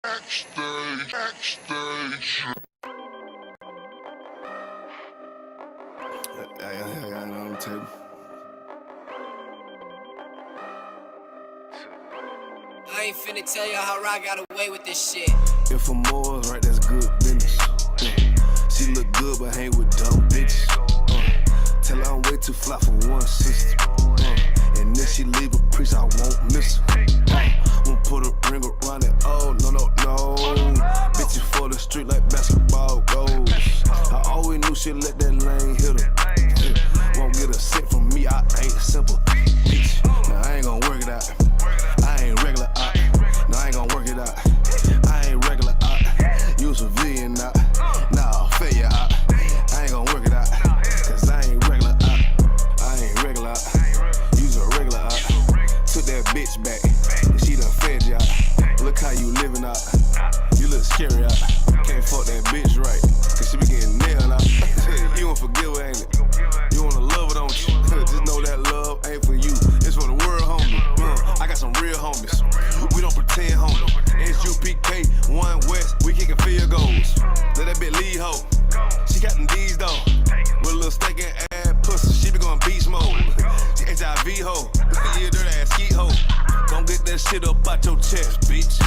Backstage. I know on the table. I ain't finna tell you how I got away with this shit. If I'm more right, that's good business. She look good, but hang with dumb bitches. Tell her I'm way too fly for one sister. And if she leave a priest, I won't miss her. Won't put a ring around it. Oh, no, no, no. Bitches for the street like basketball goals. I always knew she'd let that lane hit her. Won't get a cent from me, I ain't simple. Bitch, now I ain't gon' work it out. I ain't regular out. No, I ain't gon' work it out. I ain't regular out. You civilian out. Nah, failure out. I ain't gon' work it out. Cause I ain't regular out. I ain't regular out. You's a regular out. Took that bitch back. And she done fed you out. Look how you living out. You look scary out. Can't fuck that bitch right. Cause she be getting nailed out. You won't forgive her, ain't it? You wanna love her, don't you? Just know that love ain't for you. It's for the world, homie. I got some real homies. We don't pretend, homie. ISUPK, 1 West, we kickin' field goals. Let that bitch lead, ho. She got them D's, though. With a little steak and ass pussy, she be going beast mode. She HIV, ho. You a dirty ass skeet, ho. Gon' get that shit up out your chest, bitch.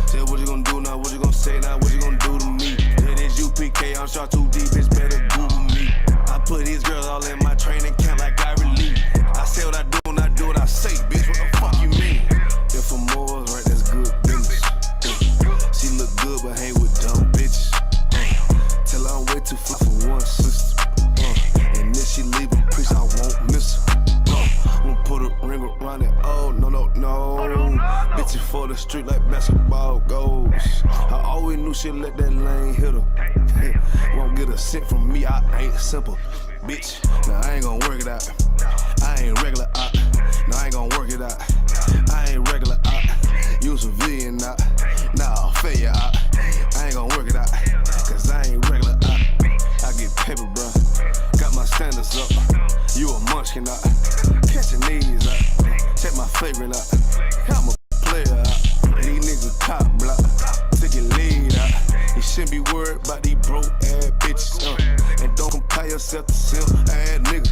Say what you gon' do now, what you gon' say now, what you gon' do to me. It is UPK, I'm shot too deep, bitch, better Google me. I put these girls all in my training camp like I relieve. I say what I do and I do what I say, bitch, what the fuck you mean? If I'm more right, that's good business. She look good, but hang with dumb bitches. Tell her I'm way too fly for one sister. And if she leave a priest, I won't miss her. Won't put a ring around it. Oh, no, no, no. Bitches for the street like basketball goals. I always knew she'd let that lane hit her. Won't get a cent from me, I ain't simple. Bitch, now I ain't gon' work it out. I ain't regular out. No, I ain't gon' work it out. I ain't regular out. You civilian out. Nah, failure out. I ain't gon' work it out. Cause I ain't regular out. I get paper, bro. Got my standards up. You a munchkin out. Catching these out. Check my favorite out. I'm a player out. These niggas top block. Take your lead out. You shouldn't be worried about these broke ass bitches. And don't compare yourself to simp ass niggas.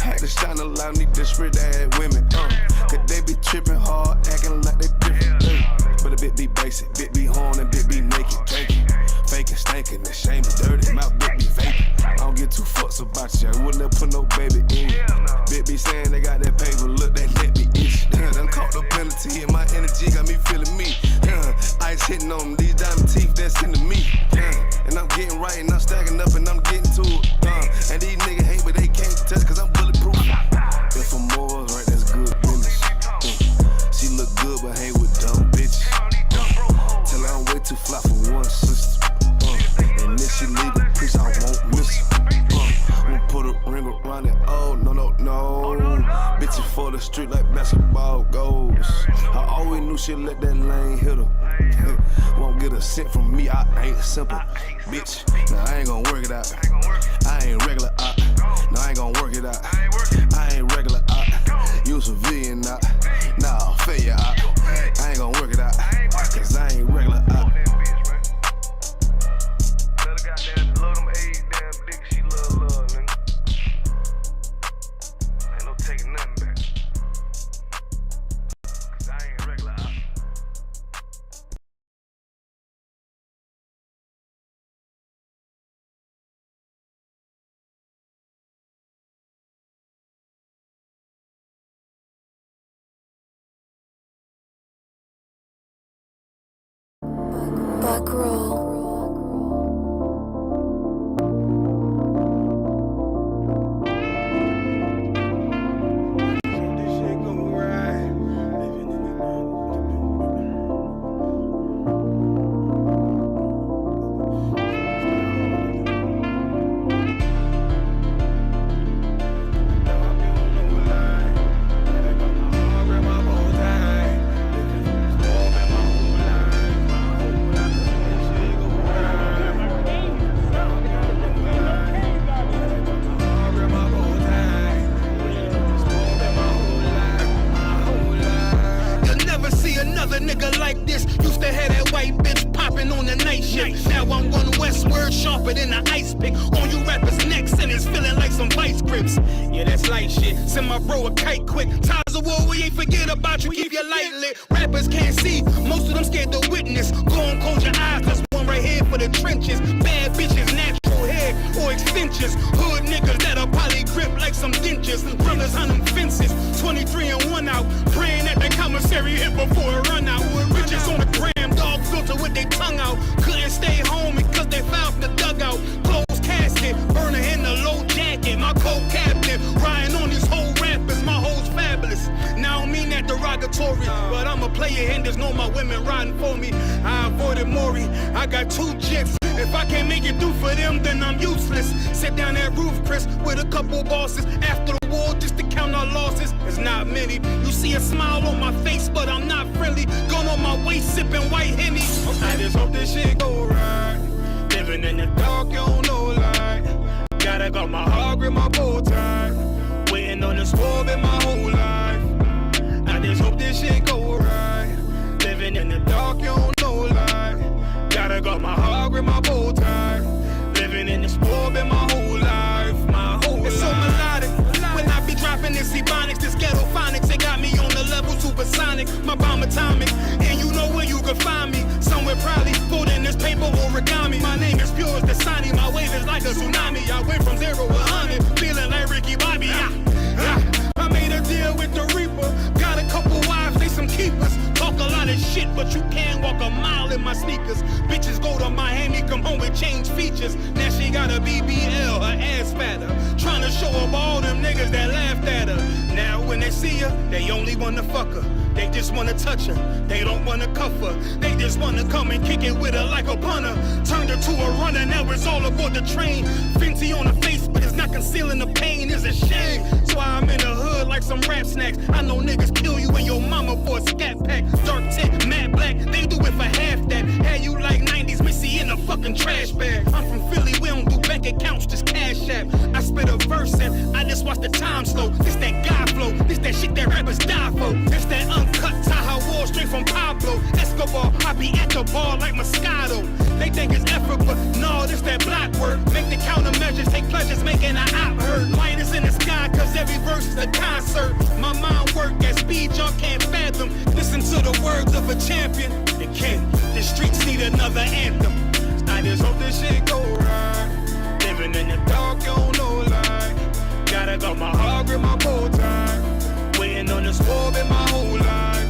Had to shine a lot of these desperate ass women. Cause they be tripping hard, acting like they different. But a bit be basic, bit be horn and bit be naked. Drinking, faking, stankin', the shame is dirty. Mouth bit be vaping. I don't get too fucks about you. I wouldn't have put no baby in you. Bit be saying they got that paper, look, they let me itch. Done caught the penalty and my energy got me feeling me. Ice hitting on them, these diamond teeth that's into me. And I'm getting right and I'm stacking up and I'm getting to it. And these niggas hate but they can't touch cause I'm bulletproof. If I'm more right, that's good business. She look good but hang with dumb bitches. Tell her I'm way too fly for one sister. And if she leave a priest, I won't miss her. Won't put a ring around it. Oh, no, no, no. Bitches for the street like basketball goals. I always knew she'd let that lane hit her. Won't get a cent from me, I ain't simple. Bitch, now I ain't gon' work it out. I ain't regular out. No, I ain't gon' work it out. I ain't regular out. You civilian out. Nah, failure out. I ain't gon' work it out. Cause I ain't regular out. Back row. shift. Now I'm one westward, sharper than an ice pick. On you rappers' necks, and it's feeling like some vice grips. Yeah, that's light shit. Send my bro a kite quick. Times of war, we ain't forget about you. Keep your light lit. Rappers can't see, most of them scared to witness. Go on, close your eyes, cause one right here for the trenches. Bad bitches, natural hair or extensions. Hood niggas that'll poly grip like some dentures. Brothers on them fences, 23 and 1 out. Praying that the commissary hit before it run out. Bitches on the gram, dog filter with their tongue out. Couldn't stay home because they found the dugout. Closed casket, burner in the low jacket. My co-captain, riding on these whole rappers. My hoes fabulous. Now I don't mean that derogatory, but I'm a player and there's no my women riding for me. I avoided Maury, I got 2 jets. If I can't make it through for them, then I'm useless. Sit down that roof, Chris, with a couple bosses. After the war, just to count our losses. It's not many. You see a smile on my face, but I'm not friendly. Gun on my waist, sipping white Henny. I just hope this shit go right. Living in the dark, you don't know light. Gotta got my heart, grip my bow tie. Waiting on the squab in my whole life. I just hope this shit go right. Living in the dark, you don't know light. Gotta got my heart with my bow tie. Living in the sport in my whole life, my whole life. It's so melodic. When I be dropping this ebonics, this ghetto phonics, they got me on the level supersonic. My bomb atomic, and you know where you can find me. Somewhere probably folding this paper origami. My name is pure as the Sani. My wave is like a tsunami. I went from 0 to 100, feeling like Ricky Bobby. I made a deal with the Reaper. Got a couple wives, they some keepers. Talk a lot of shit, but you can't walk a mile in my sneakers. Bitches go to Miami, come home with change features. Now she got a BBL, her ass fatter. Trying to show up all them niggas that laughed at her. Now when they see her, they only wanna fuck her. They just wanna touch her, they don't wanna cuff her. They just wanna come and kick it with her like a punter. Turned her to a runner, now it's all aboard the train. Fenty on her face, but it's not concealing the pain, it's a shame. So I'm in the hood like some rap snacks. I know niggas kill you and your mama for a scat pack. Dark tint, matte black, they do it for half that. Had you like 90s Missy in a fucking trash bag. I'm from Philly, we don't do bank accounts, just cash app. I spit a verse and I just watch the time slow. This that guy flow, this that shit that rappers die for. This that uncut Taha Wall straight from Pablo Escobar. I be at the bar like Moscato. They think it's effort, but no, this that black work. Make the countermeasures, take pleasures, making an op hurt. Lighters in the sky, cause every verse is a concert. My mind work at speed y'all can't fathom. Listen to the words of a champion. The king, the streets need another anthem. I just hope this shit go right. Living in the dark, you don't know light. Gotta got my heart with my bow tie. Waiting on the squab in my whole life.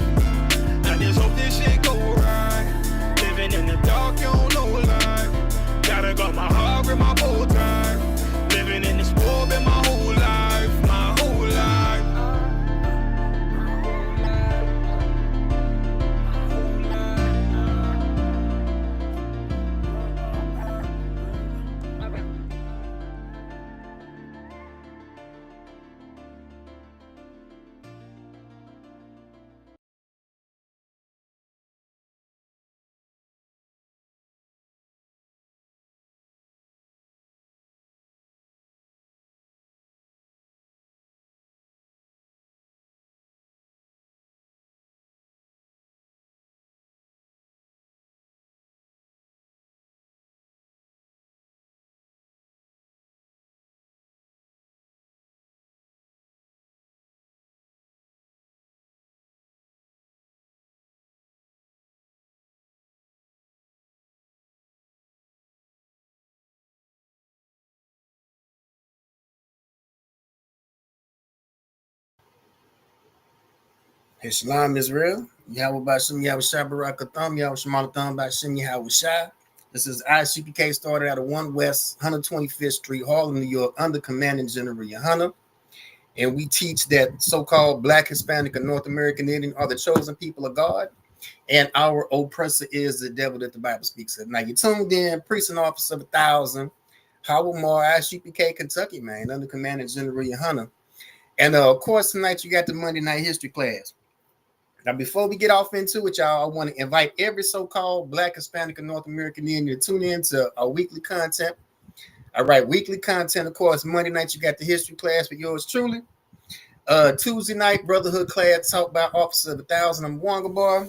I just hope this shit go right. Living in the dark, you don't know light. Gotta got my heart with my bow tie. Living in the squab in my whole life, my whole life. Islam is real. Yahweh Bashim Yahweh Shai Barakatham Yahweh Shemalatham Bashim Yahweh Shai. This is ISUPK, started out of 1 West 125th Street, Harlem, New York, under Commanding General Yohana. And we teach that so-called Black, Hispanic, and North American Indian are the chosen people of God, and our oppressor is the devil that the Bible speaks of. Now, you tuned in, Priest and Officer of 1,000, Howard Moore, ISUPK, Kentucky, man, under Commanding General Yohana. And, of course, tonight you got the Monday Night History class. Now, before we get off into it, y'all, I want to invite every so-called Black, Hispanic, and North American Indian to tune in to our weekly content. All right, weekly content, of course. Monday night, you got the history class with yours truly. Tuesday night, Brotherhood class taught by Officer of 1,000, I'm Wonga Bar.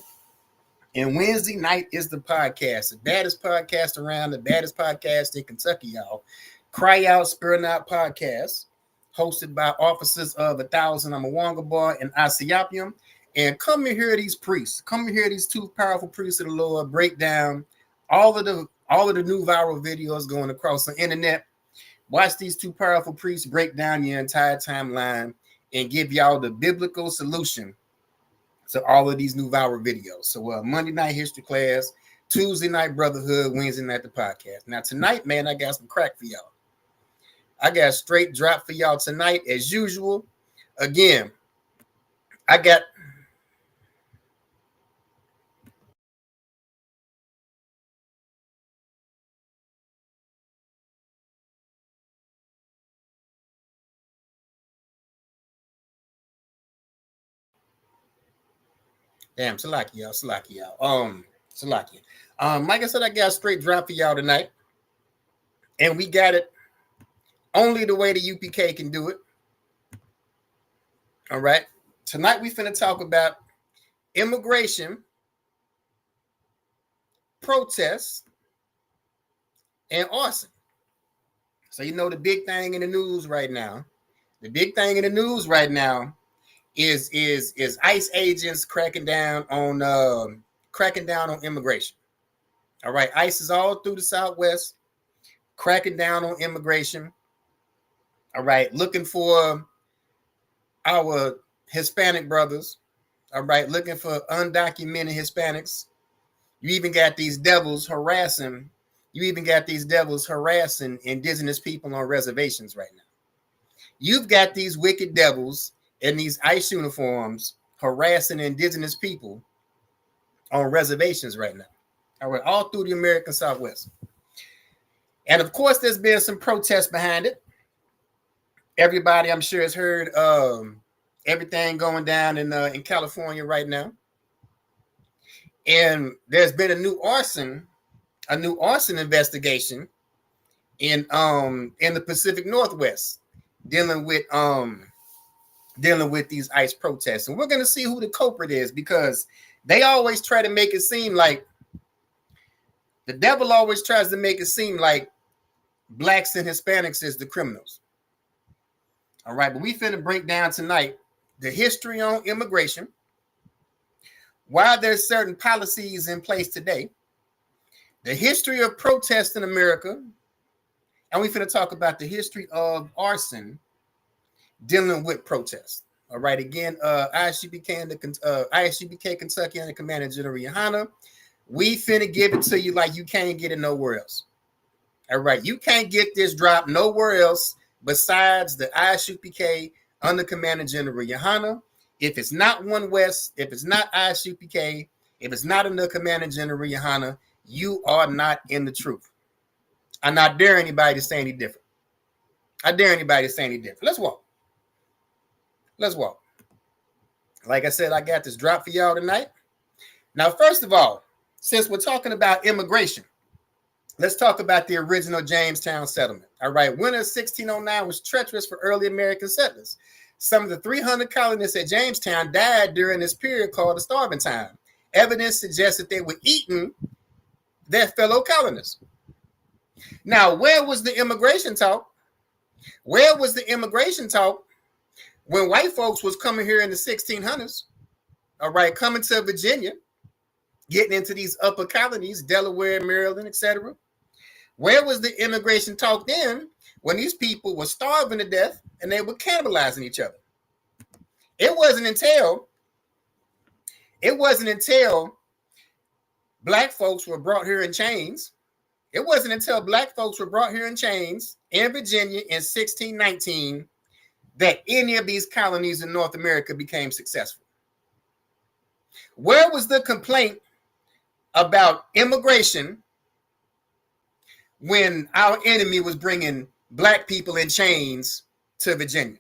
And Wednesday night is the podcast, the baddest podcast around, the baddest podcast in Kentucky, y'all. Cry Out, Spare Not podcast, hosted by officers of 1,000 Amawanga Bar and ISUPK. And come and hear these priests. Come and hear these two powerful priests of the Lord break down all of the new viral videos going across the internet. Watch these two powerful priests break down your entire timeline and give y'all the biblical solution to all of these new viral videos. So Monday night history class, Tuesday night brotherhood, Wednesday night the podcast. Now tonight, man, I got some crack for y'all. I got a straight drop for y'all tonight as usual. Again, I got damn, Salaki, y'all. Salaki. Like I said, I got a straight drop for y'all tonight. And we got it only the way the UPK can do it. All right. Tonight we finna talk about immigration, protests, and arson. So you know the big thing in the news right now. The big thing in the news right now is ICE agents cracking down on immigration. All right, ICE is all through the Southwest, cracking down on immigration. All right, looking for our Hispanic brothers. All right, looking for undocumented Hispanics. You even got these devils harassing. Indigenous people on reservations right now. You've got these wicked devils in these ICE uniforms harassing indigenous people on reservations right now. All right, all through the American Southwest. And of course, there's been some protests behind it. Everybody, I'm sure, has heard everything going down in California right now. And there's been a new arson investigation in the Pacific Northwest dealing with these ICE protests. And we're going to see who the culprit is, because they always try to make it seem like the devil always tries to make it seem like blacks and Hispanics is the criminals. All right, but we finna break down tonight the history on immigration, why there's certain policies in place today, the history of protest in America, and we finna talk about the history of arson dealing with protests. All right, again, ISUPK Kentucky and the Commander General Yohana. We finna give it to you like you can't get it nowhere else. All right, you can't get this drop nowhere else besides the ISUPK under Commander General Yohana. If it's not One West, if it's not ISUPK, if it's not under Commander General Yohana, you are not in the truth. I not dare anybody to say any different. Let's walk. Like I said, I got this drop for y'all tonight. Now, first of all, since we're talking about immigration, let's talk about the original Jamestown settlement. All right, winter of 1609 was treacherous for early American settlers. Some of the 300 colonists at Jamestown died during this period called the starving time. Evidence suggests that they were eating their fellow colonists. Now, where was the immigration talk? When white folks was coming here in the 1600s? All right, coming to Virginia, getting into these upper colonies, Delaware, Maryland, etc. Where was the immigration talk then when these people were starving to death and they were cannibalizing each other? It wasn't until black folks were brought here in chains. It wasn't until black folks were brought here in chains in Virginia in 1619 that any of these colonies in North America became successful. Where was the complaint about immigration when our enemy was bringing black people in chains to Virginia?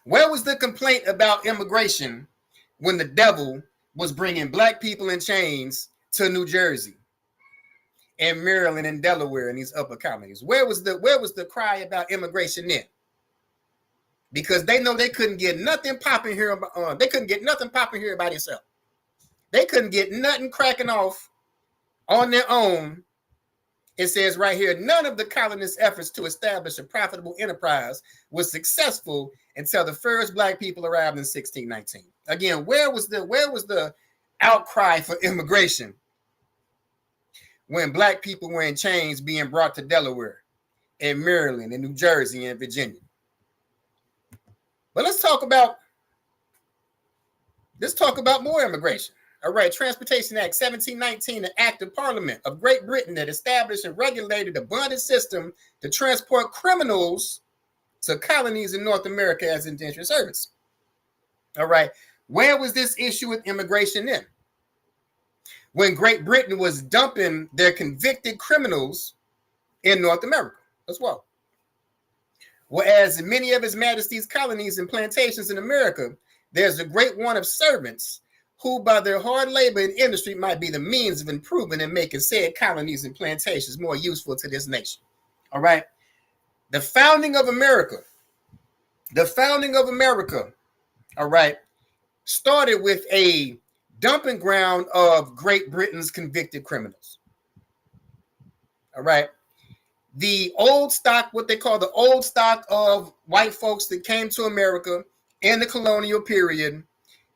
Where was the complaint about immigration when the devil was bringing black people in chains to New Jersey and Maryland and Delaware and these upper colonies? Where was the cry about immigration then? because they know they couldn't get nothing popping here. They couldn't get nothing popping here by themselves. They couldn't get nothing cracking off on their own. It says right here, none of the colonists' efforts to establish a profitable enterprise was successful until the first black people arrived in 1619. Again, where was the outcry for immigration when black people were in chains being brought to Delaware and Maryland and New Jersey and Virginia? But let's talk about more immigration. All right, Transportation Act 1719, an act of Parliament of Great Britain that established and regulated a bonded system to transport criminals to colonies in North America as indentured servants. All right, where was this issue with immigration then? When Great Britain was dumping their convicted criminals in North America as well. Whereas in many of His Majesty's colonies and plantations in America, there's a great want of servants who by their hard labor and industry might be the means of improving and making said colonies and plantations more useful to this nation. All right. The founding of America, all right, started with a dumping ground of Great Britain's convicted criminals. All right. The old stock, what they call the old stock of white folks that came to America in the colonial period,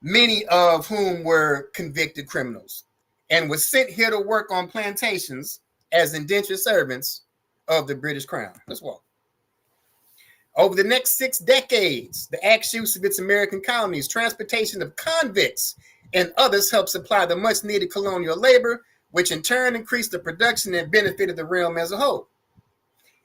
many of whom were convicted criminals and were sent here to work on plantations as indentured servants of the British Crown. Let's walk. Over the next 6 decades, the Act's use of its American colonies, transportation of convicts, and others helped supply the much needed colonial labor, which in turn increased the production and benefited the realm as a whole.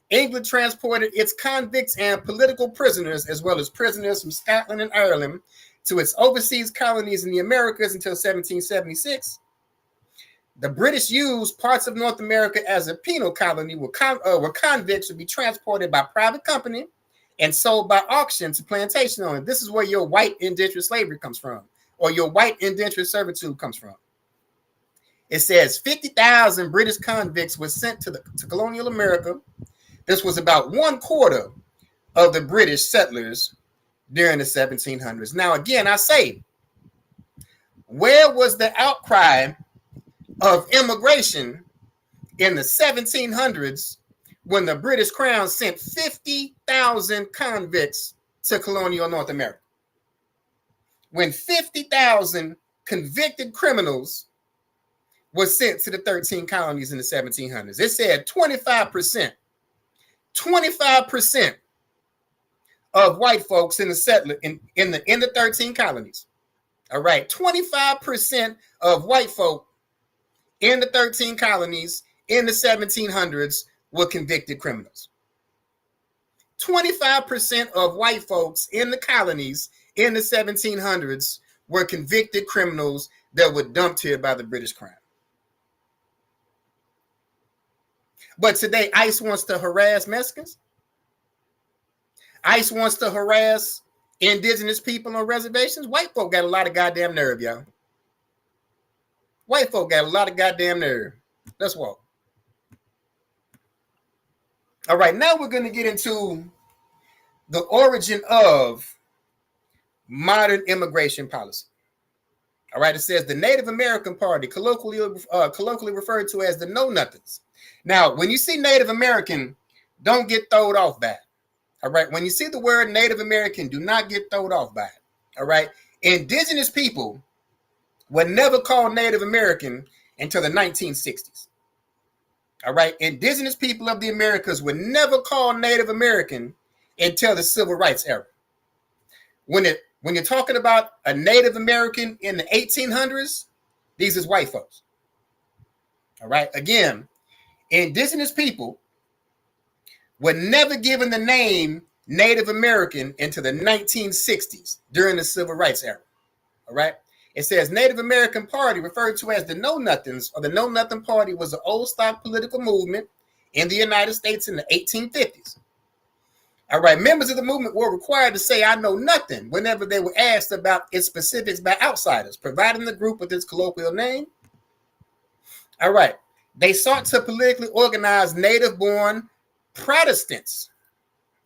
England transported its convicts and political prisoners, as well as prisoners from Scotland and Ireland, to its overseas colonies in the Americas until 1776. The British used parts of North America as a penal colony where convicts would be transported by private company and sold by auction to plantation owners. This is where your white indentured slavery comes from, or your white indentured servitude comes from. It says 50,000 British convicts were sent to colonial America. This was about 1/4 of the British settlers during the 1700s. Now, again, I say, where was the outcry of immigration in the 1700s when the British Crown sent 50,000 convicts to colonial North America? When 50,000 convicted criminals were sent to the 13 colonies in the 1700s. It said 25% of white folks in the settler in the 13 colonies. All right, 25% of white folk in the 13 colonies in the 1700s were convicted criminals. 25% of white folks in the colonies in the 1700s were convicted criminals that were dumped here by the British Crown. But today, ICE wants to harass Mexicans. ICE wants to harass indigenous people on reservations. White folk got a lot of goddamn nerve, y'all. White folk got a lot of goddamn nerve. Let's walk. All right, now we're going to get into the origin of modern immigration policy. All right, it says the Native American Party, colloquially referred to as the Know Nothings. Now, when you see Native American, don't get thrown off by it. All right, when you see the word Native American, do not get thrown off by it. All right, indigenous people were never called Native American until the 1960s. All right, indigenous people of the Americas were never called Native American until the Civil Rights era. When you're talking about a Native American in the 1800s, these is white folks. All right, again, indigenous people were never given the name Native American until the 1960s during the Civil Rights era. All right. It says Native American Party, referred to as the Know Nothings, or the Know Nothing Party, was an old stock political movement in the United States in the 1850s. All right. Members of the movement were required to say, "I know nothing," whenever they were asked about its specifics by outsiders, providing the group with its colloquial name. All right. They sought to politically organize native-born Protestants,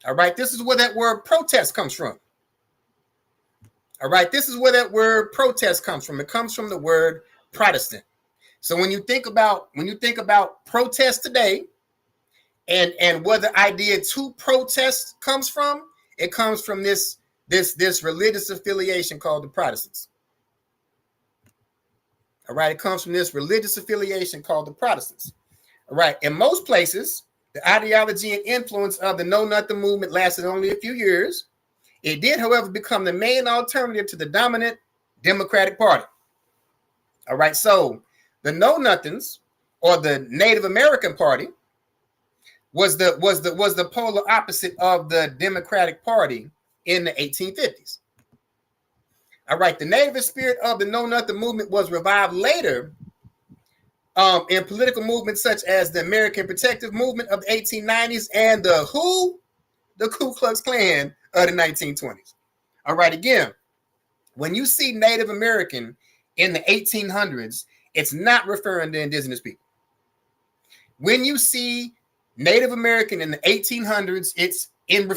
All right, this is where that word protest comes from. All right, this is where that word protest comes from. It comes from the word Protestant. So when you think about protest today, and where the idea to protest comes from, it comes from this religious affiliation called the Protestants. All right, it comes from this religious affiliation called the Protestants. All right, in most places, the ideology and influence of the Know Nothing movement lasted only a few years. It did, however, become the main alternative to the dominant Democratic Party. All right, so the Know Nothings, or the Native American Party, was the polar opposite of the Democratic Party in the 1850s. All right, the native spirit of the Know Nothing movement was revived later in political movements such as the American Protective Movement of the 1890s and the Ku Klux Klan of the 1920s. All right, again, when you see Native American in the 1800s, it's not referring to indigenous people. When you see Native American in the 1800s, it's in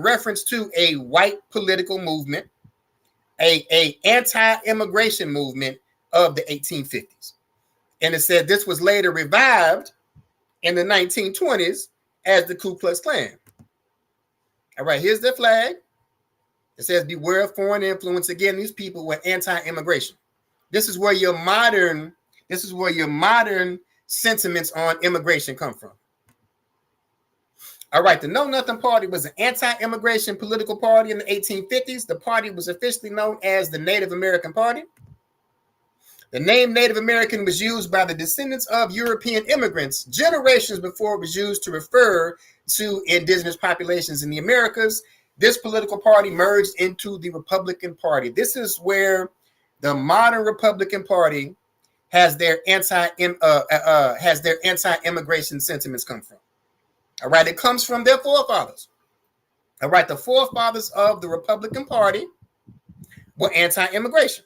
reference to a white political movement, a anti-immigration movement of the 1850s. And it said this was later revived in the 1920s as the Ku Klux Klan. All right, here's their flag. It says, beware of foreign influence. Again, these people were anti-immigration. This is where your modern sentiments on immigration come from. All right, the Know Nothing Party was an anti-immigration political party in the 1850s. The party was officially known as the Native American Party. The name Native American was used by the descendants of European immigrants generations before it was used to refer to indigenous populations in the Americas. This political party merged into the Republican Party. This is where the modern Republican Party has their anti-immigration sentiments come from. All right, it comes from their forefathers. All right, the forefathers of the Republican Party were anti-immigration.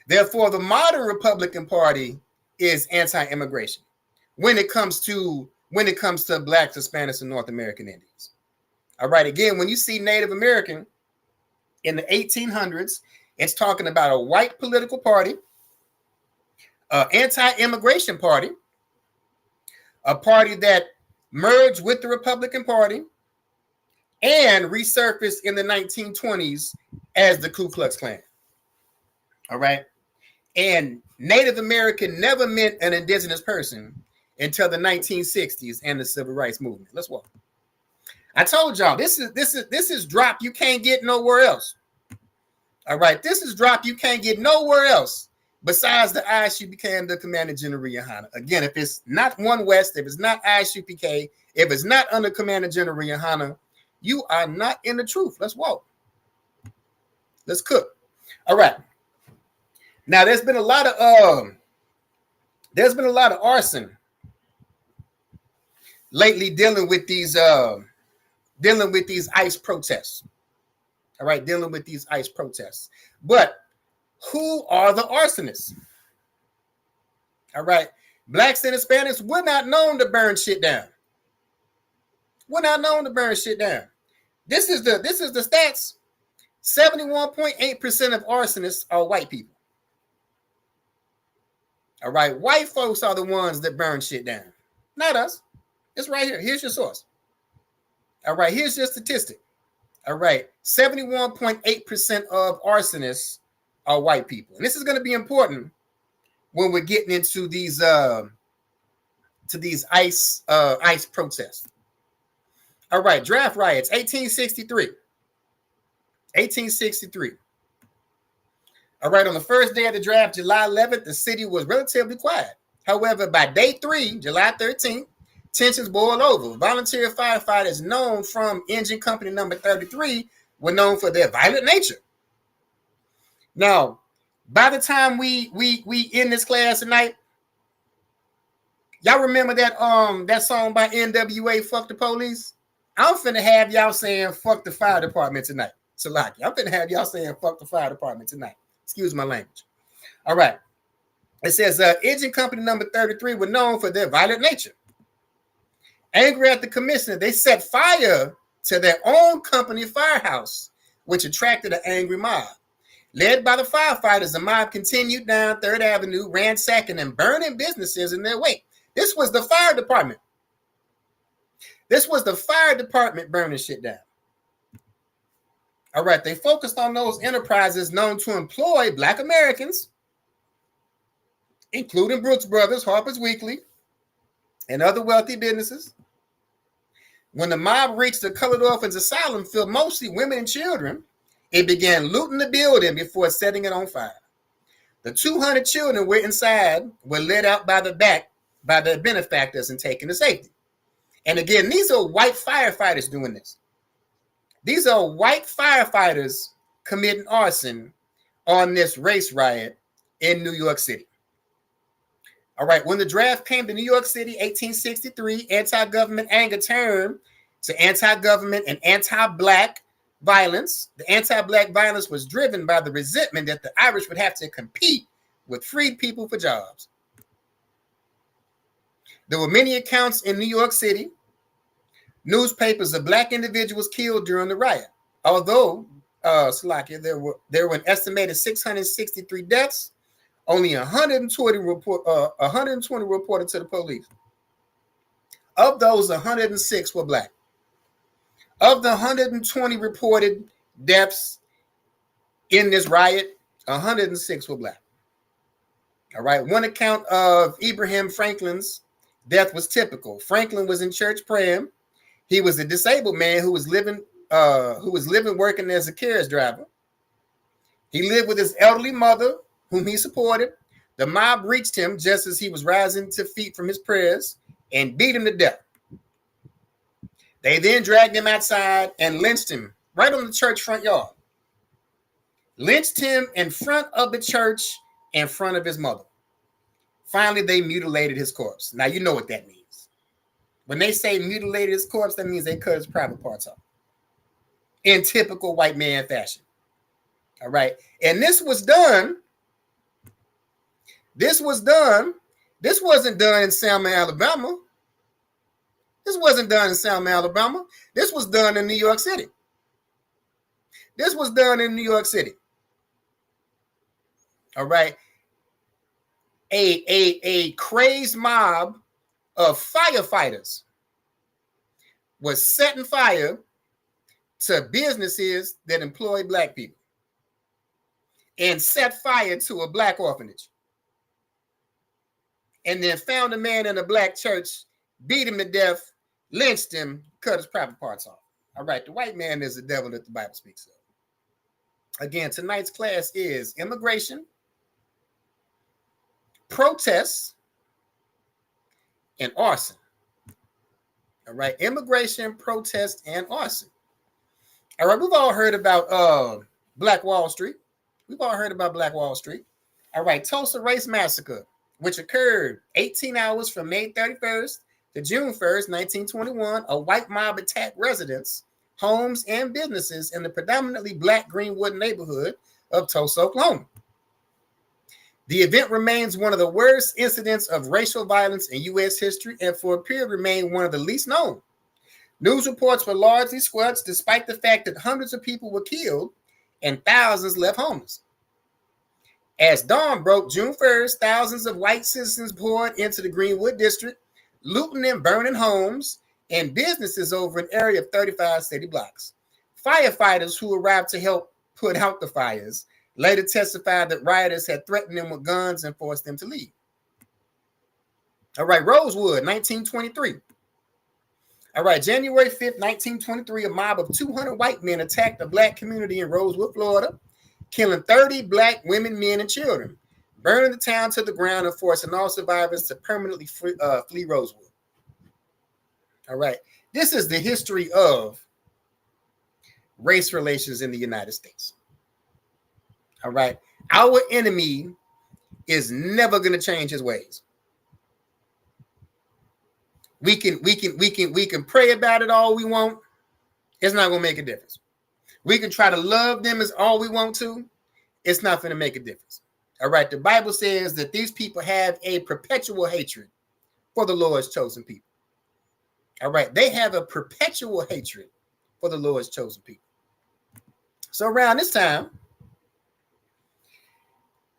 Therefore, the modern Republican Party is anti-immigration when it comes to Blacks, Hispanics, and North American Indians. All right, again, when you see Native American in the 1800s, it's talking about a white political party, an anti-immigration party, a party that merged with the Republican Party and resurfaced in the 1920s as the Ku Klux Klan. All right. And Native American never meant an indigenous person until the 1960s and the Civil Rights Movement. Let's walk. I told y'all this is drop you can't get nowhere else. All right, this is drop you can't get nowhere else besides the ISUPK and the Commander General Yohana. Again, if it's not One West, if it's not ISUPK, if it's not under Commander General Yohana, you are not in the truth. Let's walk. Let's cook. All right. Now there's been a lot of arson lately dealing with these ICE protests. All right, dealing with these ICE protests. But who are the arsonists? All right, Blacks and Hispanics, we're not known to burn shit down. We're not known to burn shit down. This is the stats. 71.8% of arsonists are white people. All right, white folks are the ones that burn shit down, not us. It's right here. Here's your source. All right, here's your statistic. All right, 71.8% of arsonists are white people, and this is going to be important when we're getting into these ICE protests. All right, draft riots, 1863. 1863. All right, on the first day of the draft, July 11th, the city was relatively quiet. However, by day 3, July 13th, tensions boiled over. Volunteer firefighters known from Engine Company number 33 were known for their violent nature. Now, by the time we end this class tonight, y'all remember that song by NWA, Fuck the Police? I'm finna have y'all saying fuck the fire department tonight. Salaki. I'm finna have y'all saying fuck the fire department tonight. Excuse my language. All right. It says Engine Company number 33 were known for their violent nature. Angry at the commissioner, they set fire to their own company firehouse, which attracted an angry mob. Led by the firefighters, the mob continued down 3rd Avenue, ransacking and burning businesses in their wake. This was the fire department. This was the fire department burning shit down. All right, they focused on those enterprises known to employ Black Americans, including Brooks Brothers, Harper's Weekly, and other wealthy businesses. When the mob reached the Colored Orphans Asylum, filled mostly women and children, it began looting the building before setting it on fire. The 200 children were inside, were led out by the back by their benefactors and taken to safety. And again, these are white firefighters doing this. These are white firefighters committing arson on this race riot in New York City. All right, when the draft came to New York City, 1863, anti-government anger turned to anti-government and anti-Black violence. The anti-Black violence was driven by the resentment that the Irish would have to compete with freed people for jobs. There were many accounts in New York City, newspapers of Black individuals killed during the riot. Although, there were an estimated 663 deaths, only 120 reported to the police. Of those, 106 were Black. Of the 120 reported deaths in this riot, 106 were Black. All right. One account of Abraham Franklin's death was typical. Franklin was in church praying. He was a disabled man who was living working as a carriage driver. He lived with his elderly mother, whom he supported. The mob reached him just as he was rising to feet from his prayers and beat him to death. They then dragged him outside and lynched him right on the church front yard. Lynched him in front of the church, in front of his mother. Finally, they mutilated his corpse. Now, you know what that means. When they say mutilated his corpse, that means they cut his private parts off in typical white man fashion. All right. And this wasn't done in Selma, Alabama. This wasn't done in Selma, Alabama. This was done in New York City. This was done in New York City. All right. A crazed mob of firefighters was setting fire to businesses that employ Black people and set fire to a Black orphanage. And then found a man in a Black church, beat him to death, lynched him, cut his private parts off. All right, the white man is the devil that the Bible speaks of. Again, tonight's class is immigration, protests, and arson. All right, immigration, protest, and arson. All right, we've all heard about Black Wall Street. We've all heard about Black Wall Street. All right, Tulsa Race Massacre, which occurred 18 hours from May 31st to June 1st, 1921. A white mob attacked residents, homes, and businesses in the predominantly Black Greenwood neighborhood of Tulsa, Oklahoma. The event remains one of the worst incidents of racial violence in U.S. history and for a period remained one of the least known. News reports were largely squelched despite the fact that hundreds of people were killed and thousands left homeless. As dawn broke June 1st, thousands of white citizens poured into the Greenwood district, looting and burning homes and businesses over an area of 35 city blocks. Firefighters who arrived to help put out the fires later testified that rioters had threatened them with guns and forced them to leave. All right, Rosewood, 1923. All right, January 5th, 1923, a mob of 200 white men attacked a Black community in Rosewood, Florida, killing 30 Black women, men, and children, burning the town to the ground and forcing all survivors to permanently flee Rosewood. All right, this is the history of race relations in the United States. All right, our enemy is never going to change his ways. We can pray about it all we want. It's not going to make a difference. We can try to love them as all we want to. It's not going to make a difference. All right. The Bible says that these people have a perpetual hatred for the Lord's chosen people. All right. They have a perpetual hatred for the Lord's chosen people. So around this time,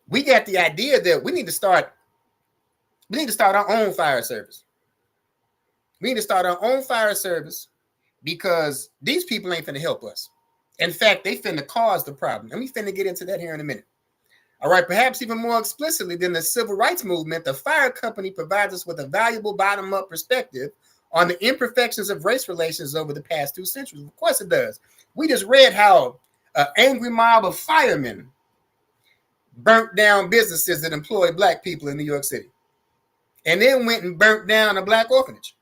we got the idea that we need to start our own fire service. We need to start our own fire service because these people ain't finna help us. In fact, they finna cause the problem. And we finna get into that here in a minute. All right, perhaps even more explicitly than the civil rights movement, the fire company provides us with a valuable bottom-up perspective on the imperfections of race relations over the past 2 centuries. Of course it does. We just read how an angry mob of firemen burnt down businesses that employ black people in New York City, and then went and burnt down a black orphanage.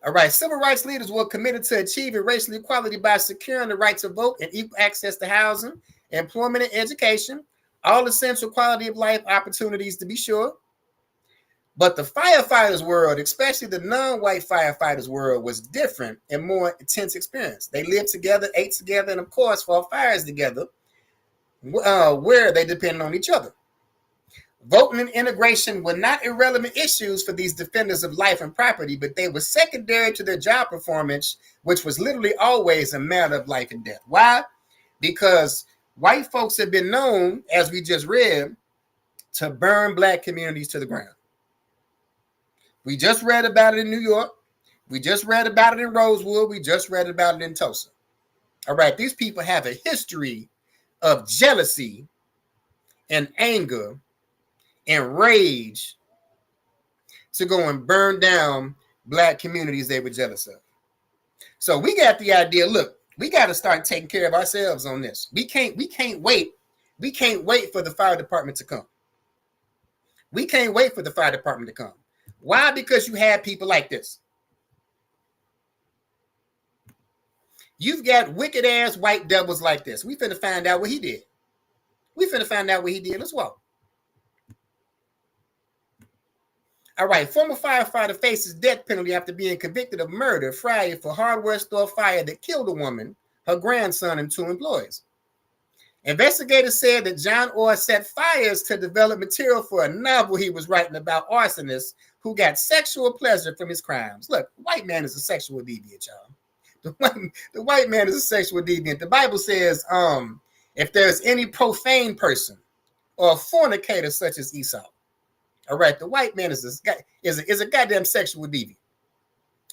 All right, civil rights leaders were committed to achieving racial equality by securing the right to vote and equal access to housing, employment, and education, all essential quality of life opportunities to be sure. But the firefighters world, especially the non-white firefighters world, was different and more intense experience. They lived together, ate together, and of course fought fires together, where they depended on each other. Voting and integration were not irrelevant issues for these defenders of life and property, but they were secondary to their job performance, which was literally always a matter of life and death. Why? Because white folks have been known, as we just read, to burn black communities to the ground. We just read about it in New York. We just read about it in Rosewood. We just read about it in Tulsa. All right, these people have a history of jealousy and anger and rage to go and burn down black communities they were jealous of. So we got the idea, look, we got to start taking care of ourselves on this. We can't wait. We can't wait for the fire department to come. We can't wait for the fire department to come. Why? Because you have people like this. You've got wicked ass white devils like this. We finna find out what he did. Let's walk. All right, former firefighter faces death penalty after being convicted of murder Friday for hardware store fire that killed a woman, her grandson, and 2 employees. Investigators said that John Orr set fires to develop material for a novel he was writing about arsonists who got sexual pleasure from his crimes. Look, the white man is a sexual deviant, y'all. The white man is a sexual deviant. The Bible says, if there's any profane person or a fornicator such as Esau, all right, the white man is a goddamn sexual deviant.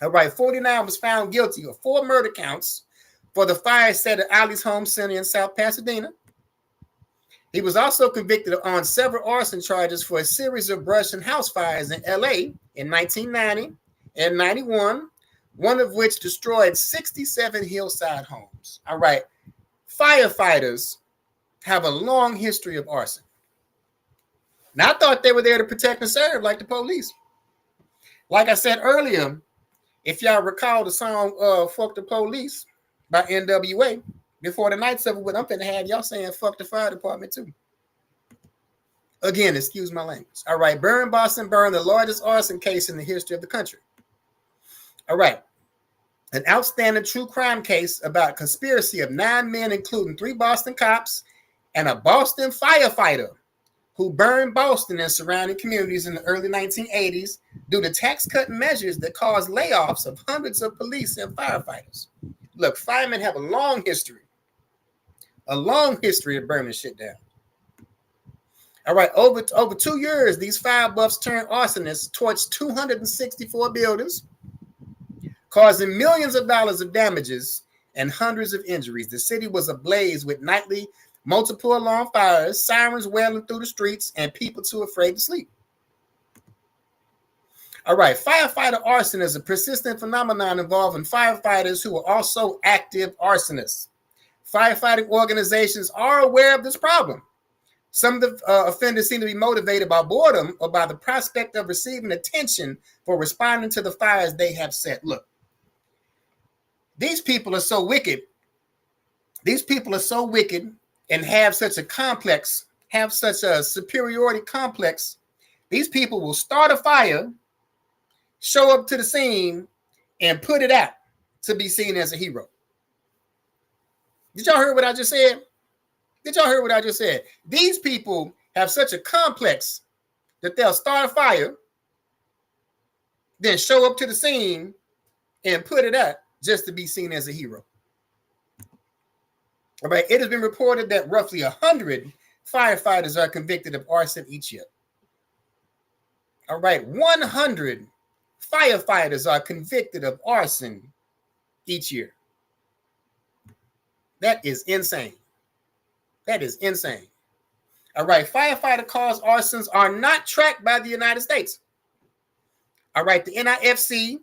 All right, 49 was found guilty of 4 murder counts for the fire set at Ali's Home Center in South Pasadena. He was also convicted on several arson charges for a series of brush and house fires in LA in 1990 and 91, one of which destroyed 67 hillside homes. All right, firefighters have a long history of arson. Now, I thought they were there to protect and serve like the police. Like I said earlier, if y'all recall the song Fuck the Police by NWA, before the night's over with, I'm finna have y'all saying fuck the fire department too. Again, excuse my language. All right, Burn Boston Burn, the largest arson case in the history of the country. All right, an outstanding true crime case about conspiracy of 9 men, including 3 Boston cops and a Boston firefighter who burned Boston and surrounding communities in the early 1980s due to tax-cutting measures that caused layoffs of hundreds of police and firefighters. Look, firemen have a long history of burning shit down. All right, over 2 years, these fire buffs turned arsonists torched 264 buildings, causing millions of dollars of damages and hundreds of injuries. The city was ablaze with nightly multiple alarm fires, sirens wailing through the streets, and people too afraid to sleep. All right, firefighter arson is a persistent phenomenon involving firefighters who are also active arsonists. Firefighting organizations are aware of this problem. Some of the offenders seem to be motivated by boredom or by the prospect of receiving attention for responding to the fires they have set. Look, these people are so wicked. These people are so wicked and have such a superiority complex. These people will start a fire, show up to the scene, and put it out to be seen as a hero. Did y'all hear what I just said? These people have such a complex that they'll start a fire, then show up to the scene and put it out just to be seen as a hero. All right, it has been reported that roughly 100 firefighters are convicted of arson each year. All right, 100 firefighters are convicted of arson each year. That is insane. That is insane. All right, firefighter caused arsons are not tracked by the United States. All right, the NIFC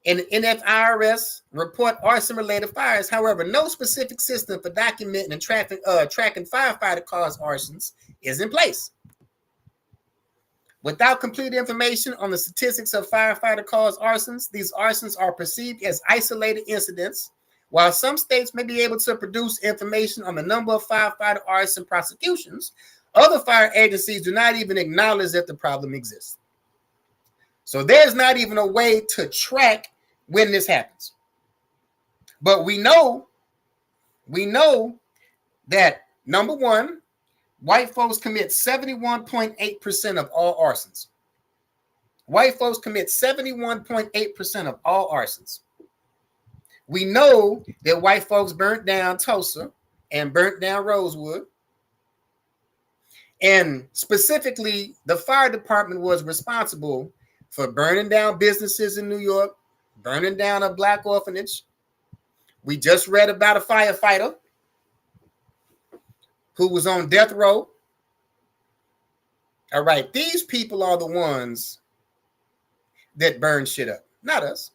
and the NFIRS report arson-related fires. However, no specific system for documenting and tracking firefighter-caused arsons is in place. Without complete information on the statistics of firefighter-caused arsons, these arsons are perceived as isolated incidents. While some states may be able to produce information on the number of firefighter arson prosecutions, other fire agencies do not even acknowledge that the problem exists. So there's not even a way to track when this happens. But we know that, number one, white folks commit 71.8% of all arsons. White folks commit 71.8% of all arsons. We know that white folks burnt down Tulsa and burnt down Rosewood. And specifically, the fire department was responsible for burning down businesses in New York, burning down a black orphanage. We just read about a firefighter who was on death row. All right, these people are the ones that burn shit up, not us.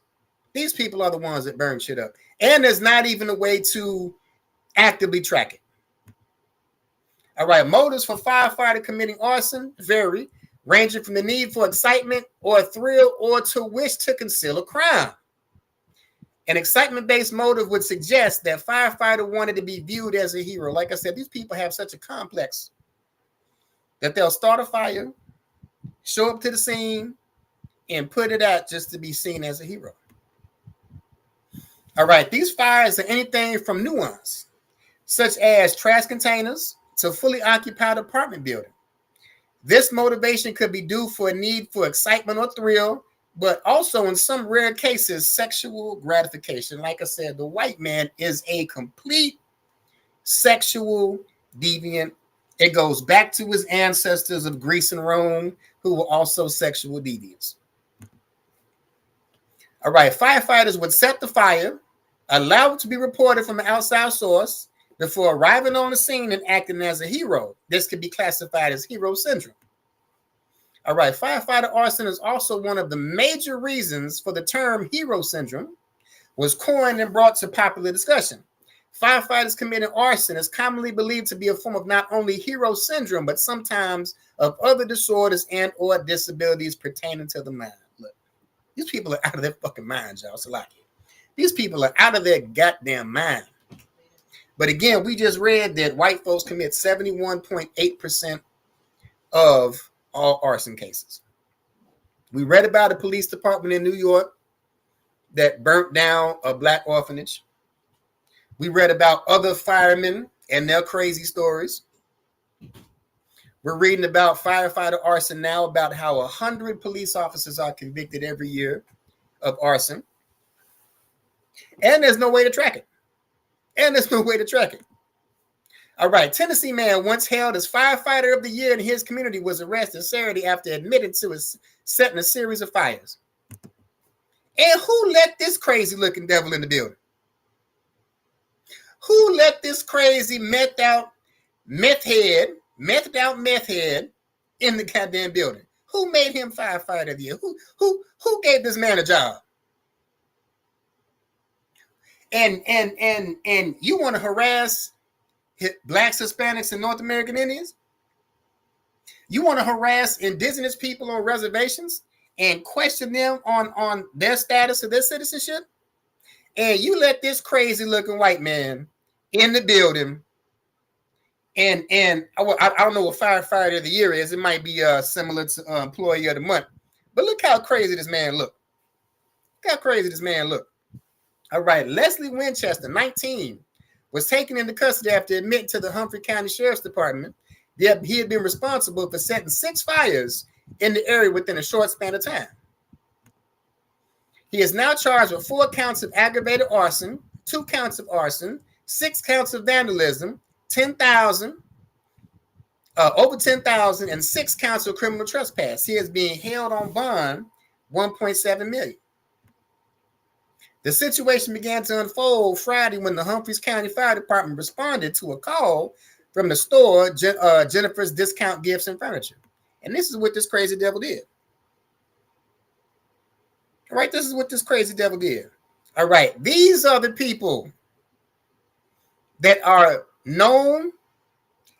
These people are the ones that burn shit up. And there's not even a way to actively track it. All right, motives for firefighter committing arson vary, ranging from the need for excitement or a thrill or to wish to conceal a crime. An excitement-based motive would suggest that firefighter wanted to be viewed as a hero. Like I said, these people have such a complex that they'll start a fire, show up to the scene, and put it out just to be seen as a hero. All right, these fires are anything from nuance, such as trash containers, to fully occupied apartment building. This motivation could be due for a need for excitement or thrill, but also in some rare cases, sexual gratification. Like I said, the white man is a complete sexual deviant. It goes back to his ancestors of Greece and Rome, who were also sexual deviants. All right, firefighters would set the fire, allow it to be reported from an outside source before arriving on the scene and acting as a hero. This could be classified as hero syndrome. All right, firefighter arson is also one of the major reasons for the term hero syndrome was coined and brought to popular discussion. Firefighters committing arson is commonly believed to be a form of not only hero syndrome, but sometimes of other disorders and or disabilities pertaining to the mind. Look, these people are out of their fucking minds, y'all. So like, these people are out of their goddamn mind. But again, we just read that white folks commit 71.8% of all arson cases. We read about a police department in New York that burnt down a black orphanage. We read about other firemen and their crazy stories. We're reading about firefighter arson now, about how 100 police officers are convicted every year of arson. And there's no way to track it. All right, Tennessee man once hailed as firefighter of the year in his community was arrested Saturday after admitting to setting a series of fires. And who let this crazy looking devil in the building? Who let this crazy methed out meth head in the goddamn building? Who made him firefighter of the year? Who gave this man a job? And you want to harass blacks, Hispanics, and North American Indians? You want to harass indigenous people on reservations and question them on their status of their citizenship? And you let this crazy looking white man in the building and I don't know what firefighter of the year is. It might be similar to employee of the month. But look how crazy this man look. All right, Leslie Winchester, 19, was taken into custody after admitting to the Humphrey County Sheriff's Department that he had been responsible for setting 6 fires in the area within a short span of time. He is now charged with 4 counts of aggravated arson, 2 counts of arson, 6 counts of vandalism, 10,000, over 10,000, and 6 counts of criminal trespass. He is being held on bond, 1.7 million. The situation began to unfold Friday when the Humphreys County Fire Department responded to a call from the store, Jennifer's Discount Gifts and Furniture. And this is what this crazy devil did. All right, this is what this crazy devil did. All right, these are the people that are known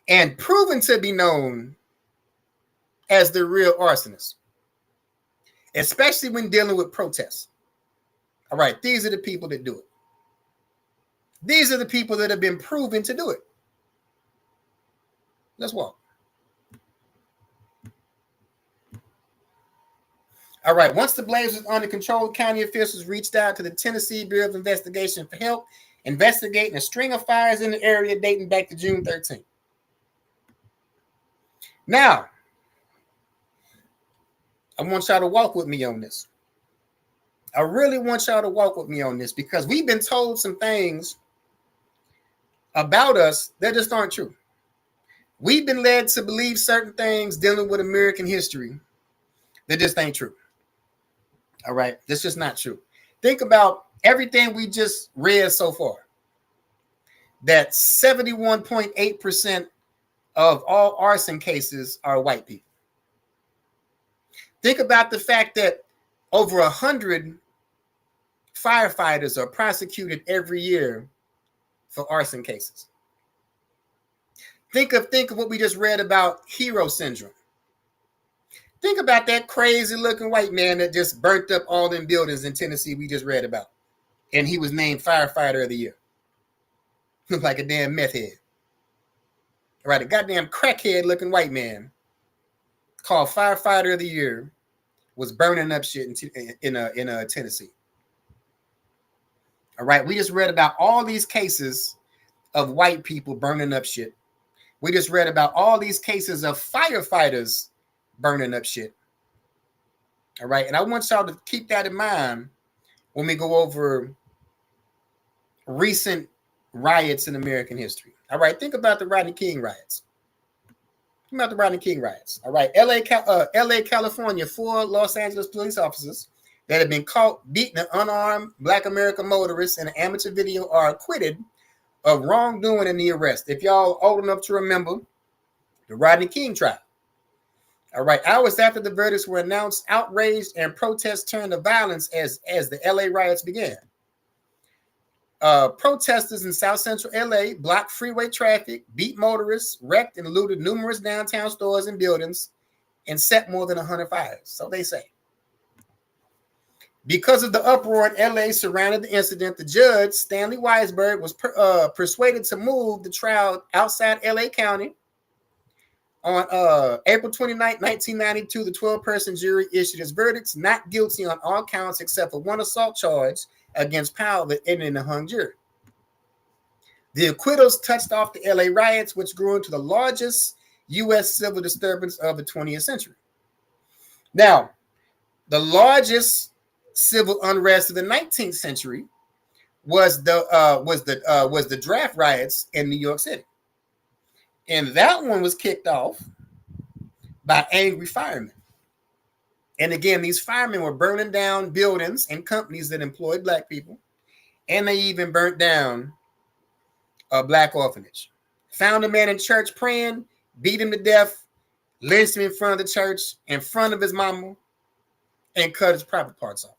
and proven to be known as the real arsonists, especially when dealing with protests. All right, these are the people that do it. These are the people that have been proven to do it. Let's walk. All right, once the blaze was under control, county officials reached out to the Tennessee Bureau of Investigation for help investigating a string of fires in the area dating back to June 13th. Now, I want y'all to walk with me on this. I really want y'all to walk with me on this because we've been told some things about us that just aren't true. We've been led to believe certain things dealing with American history that just ain't true. All right, that's just not true. Think about everything we just read so far. That 71.8% of all arson cases are white people. Think about the fact that over 100 firefighters are prosecuted every year for arson cases. Think of what we just read about hero syndrome. Think about that crazy looking white man that just burnt up all them buildings in Tennessee we just read about. And he was named firefighter of the year. Looked like a damn meth head. All right, a goddamn crackhead looking white man called firefighter of the year was burning up shit in Tennessee. All right, we just read about all these cases of white people burning up shit. We just read about all these cases of firefighters burning up shit. All right, and I want y'all to keep that in mind when we go over recent riots in American history. All right, think about the Rodney King riots. Think about the Rodney King riots. All right, LA, California, 4 Los Angeles police officers that have been caught beating an unarmed Black American motorist in an amateur video are acquitted of wrongdoing in the arrest. If y'all old enough to remember the Rodney King trial. All right, hours after the verdicts were announced, outrage and protests turned to violence as the LA riots began. Protesters in South Central LA blocked freeway traffic, beat motorists, wrecked and looted numerous downtown stores and buildings, and set more than 100 fires, so they say. Because of the uproar in LA surrounding the incident, the judge, Stanley Weisberg, was persuaded to move the trial outside LA County. On April 29, 1992, the 12-person jury issued its verdicts not guilty on all counts except for 1 assault charge against Powell that ended in a hung jury. The acquittals touched off the LA riots, which grew into the largest U.S. civil disturbance of the 20th century. Now, the largest civil unrest of the 19th century was the draft riots in New York City. And that one was kicked off by angry firemen. And again, these firemen were burning down buildings and companies that employed Black people. And they even burnt down a Black orphanage. Found a man in church praying, beat him to death, lynched him in front of the church, in front of his mama, and cut his private parts off.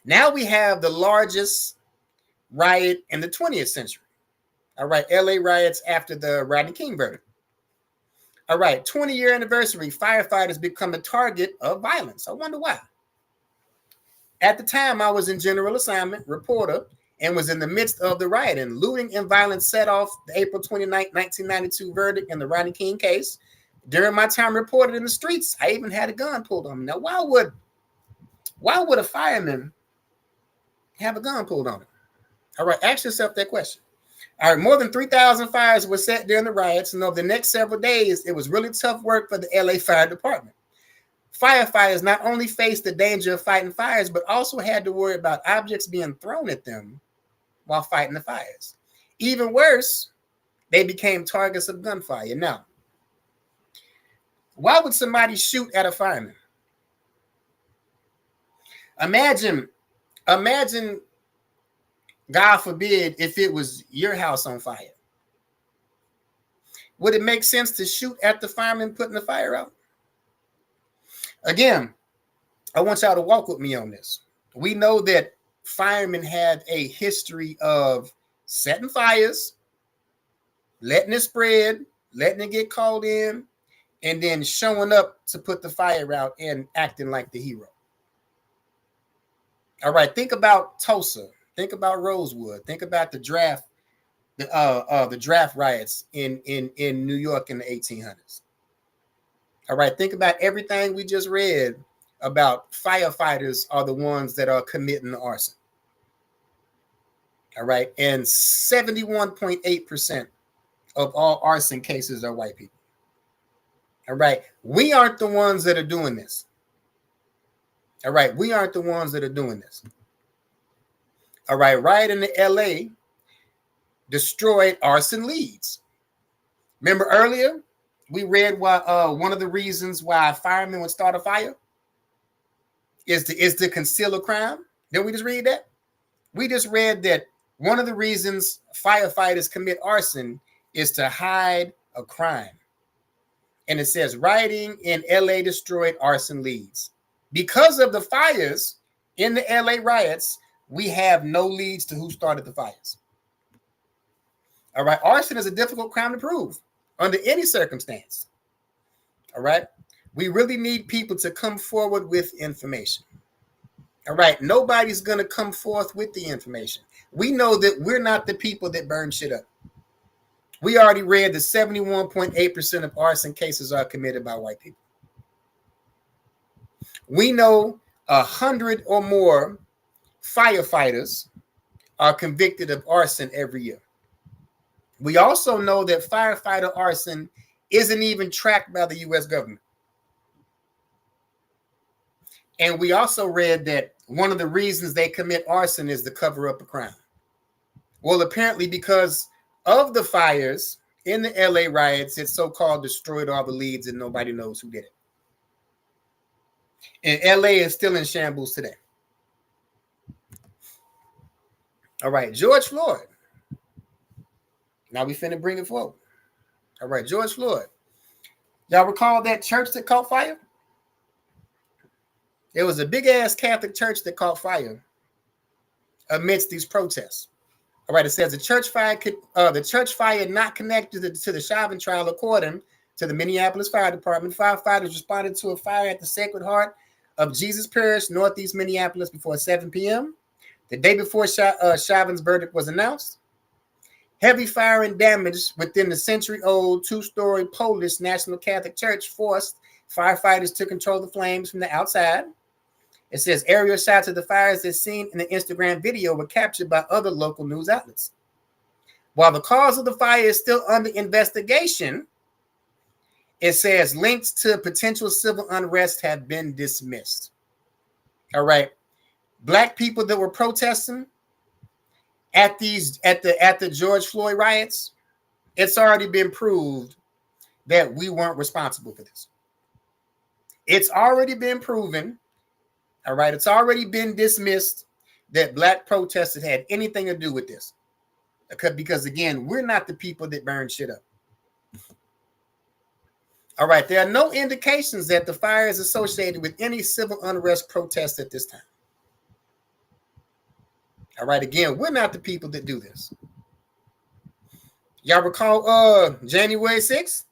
Now we have the largest riot in the 20th century. All right, LA riots after the Rodney King verdict. All right, 20-year anniversary, firefighters become a target of violence. I wonder why. At the time, I was in general assignment, reporter, and was in the midst of the riot, and looting and violence set off the April 29, 1992 verdict in the Rodney King case. During my time reported in the streets, I even had a gun pulled on me. Now, why would a fireman have a gun pulled on him? All right, ask yourself that question. All right, more than 3,000 fires were set during the riots, and over the next several days, it was really tough work for the LA Fire Department. firefighters not only faced the danger of fighting fires, but also had to worry about objects being thrown at them while fighting the fires. Even worse, they became targets of gunfire. Now, why would somebody shoot at a fireman? Imagine, God forbid, if it was your house on fire. Would it make sense to shoot at the fireman putting the fire out? Again, I want y'all to walk with me on this. We know that firemen have a history of setting fires, letting it spread, letting it get called in, and then showing up to put the fire out and acting like the hero. All right, think about Tulsa. Think about Rosewood. Think about the draft riots in New York in the 1800s. All right, think about everything we just read about firefighters are the ones that are committing the arson. All right, and 71.8% of all arson cases are white people. All right, we aren't the ones that are doing this. All right, we aren't the ones that are doing this. All right, riot in the LA destroyed arson leads. Remember earlier, we read why one of the reasons why firemen would start a fire is to conceal a crime. Didn't we just read that? We just read that one of the reasons firefighters commit arson is to hide a crime. And it says rioting in LA destroyed arson leads. Because of the fires in the LA riots, we have no leads to who started the fires. All right, arson is a difficult crime to prove under any circumstance. All right, we really need people to come forward with information. All right, nobody's going to come forth with the information. We know that we're not the people that burn shit up. We already read that 71.8% of arson cases are committed by white people. We know 100 or more firefighters are convicted of arson every year. We also know that firefighter arson isn't even tracked by the U.S. government. And we also read that one of the reasons they commit arson is to cover up a crime. Well, apparently because of the fires in the LA riots, it so-called destroyed all the leads and nobody knows who did it. And LA is still in shambles today. All right, George Floyd. Now we finna bring it forward. All right, George Floyd. Y'all recall that church that caught fire? It was a big-ass Catholic church that caught fire amidst these protests. All right, it says the church fire not connected to the Chauvin trial, according to the Minneapolis Fire Department. Firefighters responded to a fire at the Sacred Heart of Jesus Parish, Northeast Minneapolis, before 7 p.m. The day before Chauvin's verdict was announced. Heavy fire and damage within the century-old two-story Polish National Catholic Church forced firefighters to control the flames from the outside. It says aerial shots of the fires as seen in the Instagram video were captured by other local news outlets. While the cause of the fire is still under investigation, it says links to potential civil unrest have been dismissed. All right. Black people that were protesting at the George Floyd riots, it's already been proved that we weren't responsible for this. It's already been proven. All right, it's already been dismissed that black protesters had anything to do with this. Because again, we're not the people that burn shit up. All right, there are no indications that the fire is associated with any civil unrest protests at this time. All right, again, we're not the people that do this. Y'all recall January 6th?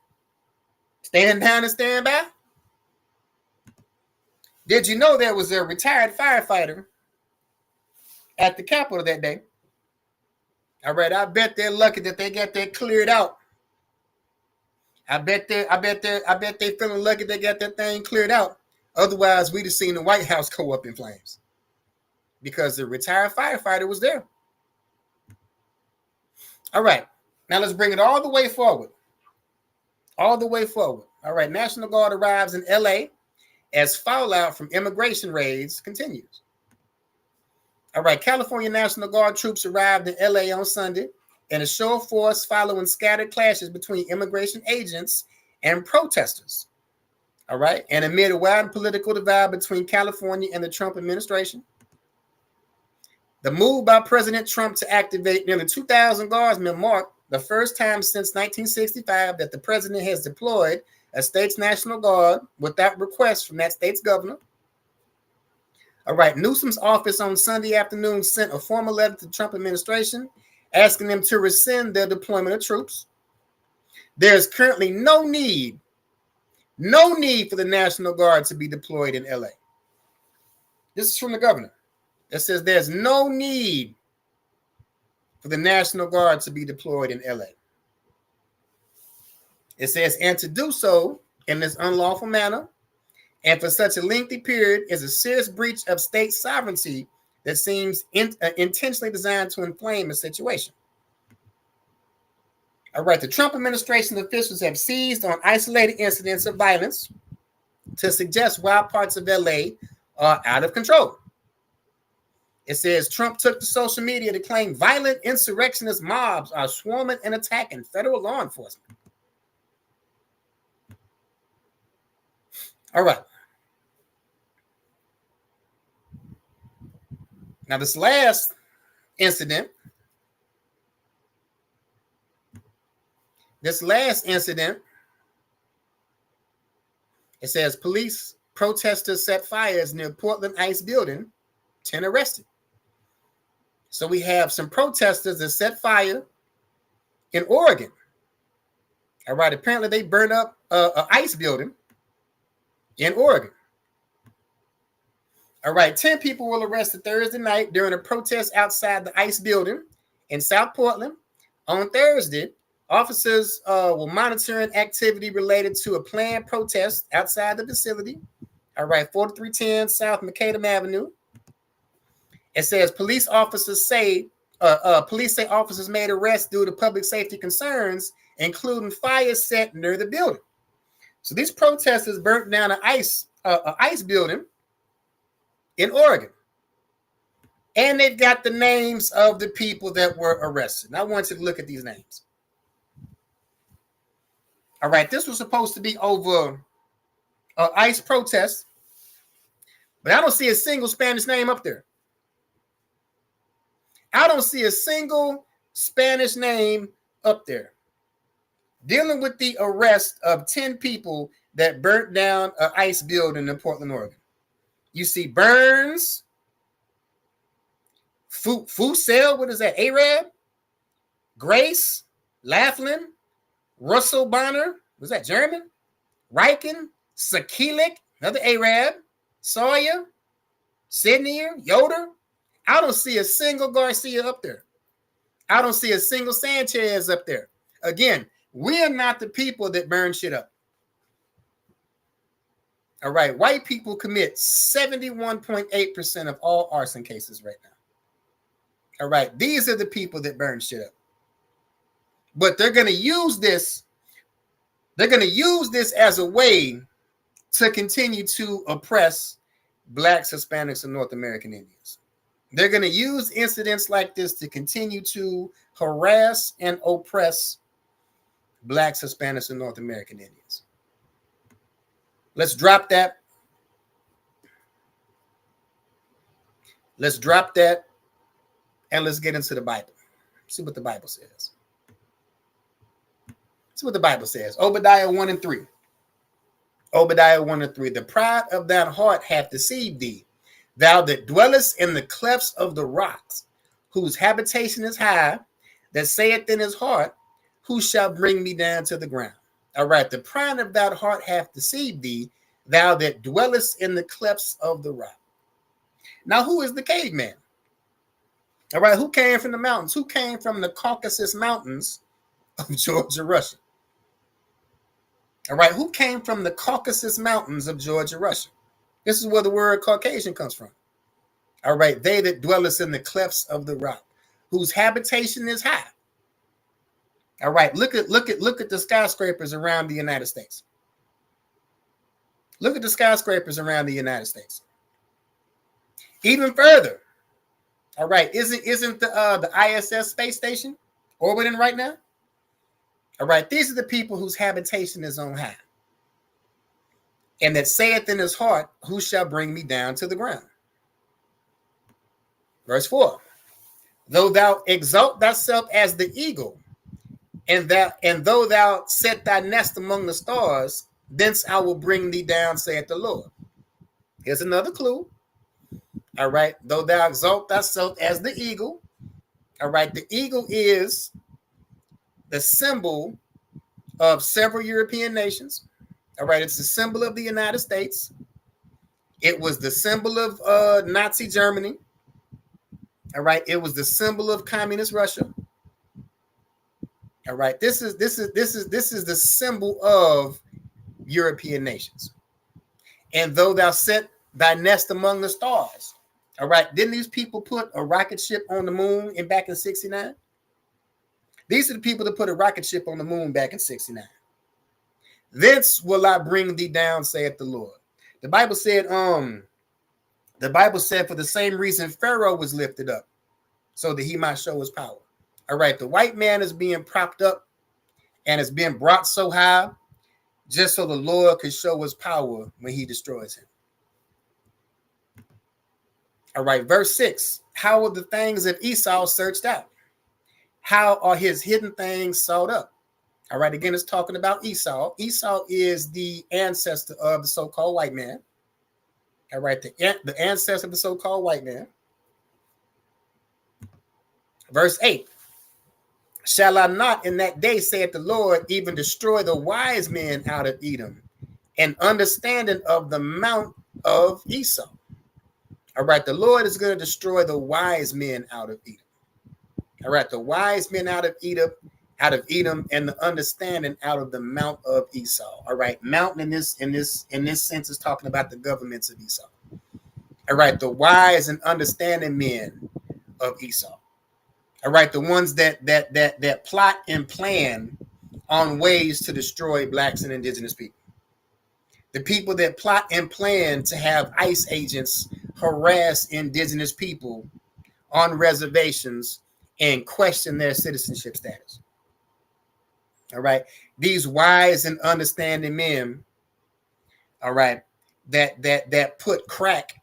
Stand down and stand by? Did you know there was a retired firefighter at the Capitol that day? All right, I bet they're lucky that they got that cleared out. I bet they feeling lucky they got that thing cleared out. Otherwise, we'd have seen the White House go up in flames because the retired firefighter was there. All right, now let's bring it all the way forward. All the way forward. All right, National Guard arrives in LA as fallout from immigration raids continues. All right, California National Guard troops arrived in LA on Sunday in a show of force following scattered clashes between immigration agents and protesters. All right, and amid a wide political divide between California and the Trump administration, the move by President Trump to activate nearly 2,000 guardsmen marked the first time since 1965 that the president has deployed a state's National Guard without request from that state's governor. All right, Newsom's office on Sunday afternoon sent a formal letter to the Trump administration asking them to rescind their deployment of troops. There is currently no need for the National Guard to be deployed in LA. This is from the governor. It says there's no need for the National Guard to be deployed in LA. It says, and to do so in this unlawful manner and for such a lengthy period is a serious breach of state sovereignty that seems intentionally designed to inflame the situation. All right, the Trump administration officials have seized on isolated incidents of violence to suggest wild parts of LA are out of control. It says Trump took to social media to claim violent insurrectionist mobs are swarming and attacking federal law enforcement. All right. Now, this last incident, it says police protesters set fires near Portland ICE building, 10 arrested. So we have some protesters that set fire in Oregon. All right, apparently they burned up an ICE building in Oregon. All right, 10 people were arrested Thursday night during a protest outside the ICE building in South Portland. On Thursday, officers were monitoring activity related to a planned protest outside the facility. All right, 4310 South Macadam Avenue. It says police say officers made arrests due to public safety concerns, including fires set near the building. So these protesters burnt down an ICE building in Oregon. And they've got the names of the people that were arrested. And I want you to look at these names. All right, this was supposed to be over ICE protest, but I don't see a single Spanish name up there. I don't see a single Spanish name up there dealing with the arrest of 10 people that burnt down an ICE building in Portland, Oregon. You see Burns, Fusel, what is that? Arab, Grace, Laughlin, Russell Bonner, was that German? Riken, Sakilik, another Arab, Sawyer, Sidney, Yoder. I don't see a single Garcia up there. I don't see a single Sanchez up there. Again, we are not the people that burn shit up. All right, white people commit 71.8% of all arson cases right now. All right, these are the people that burn shit up. But they're going to use this. They're going to use this as a way to continue to oppress Blacks, Hispanics, and North American Indians. They're going to use incidents like this to continue to harass and oppress Blacks, Hispanics, and North American Indians. Let's drop that. Let's drop that. And let's get into the Bible. See what the Bible says. See what the Bible says. Obadiah 1 and 3. Obadiah 1 and 3. The pride of thine heart hath deceived thee, thou that dwellest in the clefts of the rocks, whose habitation is high, that saith in his heart, who shall bring me down to the ground? All right, the pride of thine heart hath deceived thee, thou that dwellest in the clefts of the rock. Now, who is the caveman? All right, who came from the mountains? Who came from the Caucasus Mountains of Georgia, Russia? All right, who came from the Caucasus Mountains of Georgia, Russia? This is where the word Caucasian comes from. All right, they that dwelleth in the clefts of the rock, whose habitation is high. All right, look at the skyscrapers around the United States. Look at the skyscrapers around the United States. Even further, all right, isn't the ISS space station orbiting right now? All right, these are the people whose habitation is on high. And that saith in his heart, who shall bring me down to the ground? Verse 4. Though thou exalt thyself as the eagle, and though thou set thy nest among the stars, thence I will bring thee down, saith the Lord. Here's another clue. All right, though thou exalt thyself as the eagle. All right, the eagle is the symbol of several European nations. All right, it's the symbol of the United States. It was the symbol of Nazi Germany. All right, it was the symbol of communist Russia. All right, this is the symbol of European nations. And though thou set thy nest among the stars. All right, didn't these people put a rocket ship on the moon back in 69? These are the people that put a rocket ship on the moon back in 69. Thence will I bring thee down, saith the Lord. The Bible said, for the same reason Pharaoh was lifted up, so that he might show his power. All right, the white man is being propped up and is being brought so high just so the Lord could show his power when he destroys him. All right, verse 6. How are the things of Esau searched out? How are his hidden things sought up? All right, again, it's talking about Esau. Esau is the ancestor of the so-called white man. All right, the ancestor of the so-called white man. Verse 8. Shall I not in that day, saith the Lord, even destroy the wise men out of Edom, and understanding of the mount of Esau? All right, the Lord is going to destroy the wise men out of Edom. All right, the wise men out of Edom, and the understanding out of the mount of Esau. All right, mountain in this sense is talking about the governments of Esau. All right, the wise and understanding men of Esau. All right, the ones that plot and plan on ways to destroy blacks and indigenous people. The people that plot and plan to have ICE agents harass indigenous people on reservations and question their citizenship status. All right, these wise and understanding men, all right, that put crack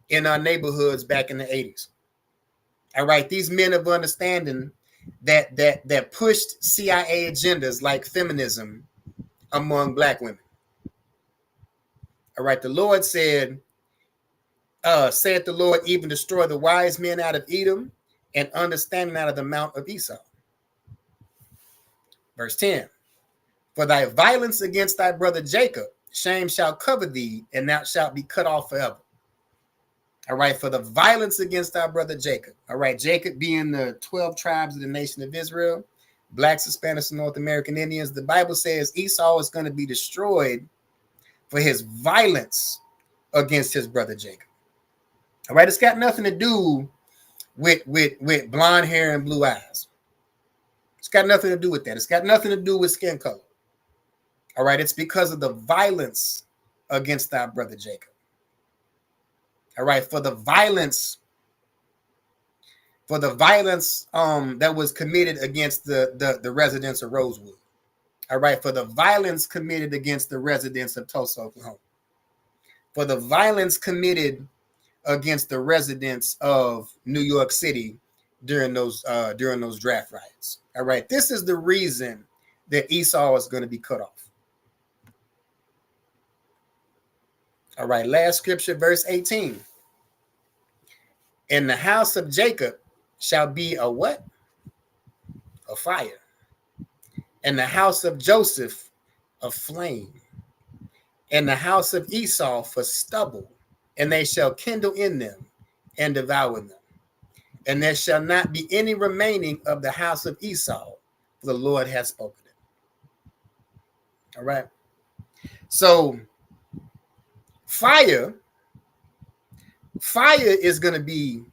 in our neighborhoods back in the 80s. All right, these men of understanding that pushed CIA agendas like feminism among black women. All right, the Lord said, saith the Lord, even destroy the wise men out of Edom and understanding out of the mount of Esau. Verse 10. For thy violence against thy brother Jacob, shame shall cover thee, and thou shalt be cut off forever. All right, for the violence against our brother Jacob. All right, Jacob being the 12 tribes of the nation of Israel, blacks, Hispanics, and North American Indians. The Bible says Esau is going to be destroyed for his violence against his brother Jacob. All right, it's got nothing to do with blonde hair and blue eyes. It's got nothing to do with that. It's got nothing to do with skin color. All right, it's because of the violence against our brother Jacob. All right, for the violence that was committed against the residents of Rosewood. All right, for the violence committed against the residents of Tulsa, Oklahoma. For the violence committed against the residents of New York City during those draft riots. All right, this is the reason that Esau is going to be cut off. All right, last scripture, verse 18. In the house of Jacob shall be a what? A fire. In the house of Joseph, a flame. In the house of Esau, for stubble. And they shall kindle in them and devour them. And there shall not be any remaining of the house of Esau, for the Lord has spoken it. All right. So fire is going to be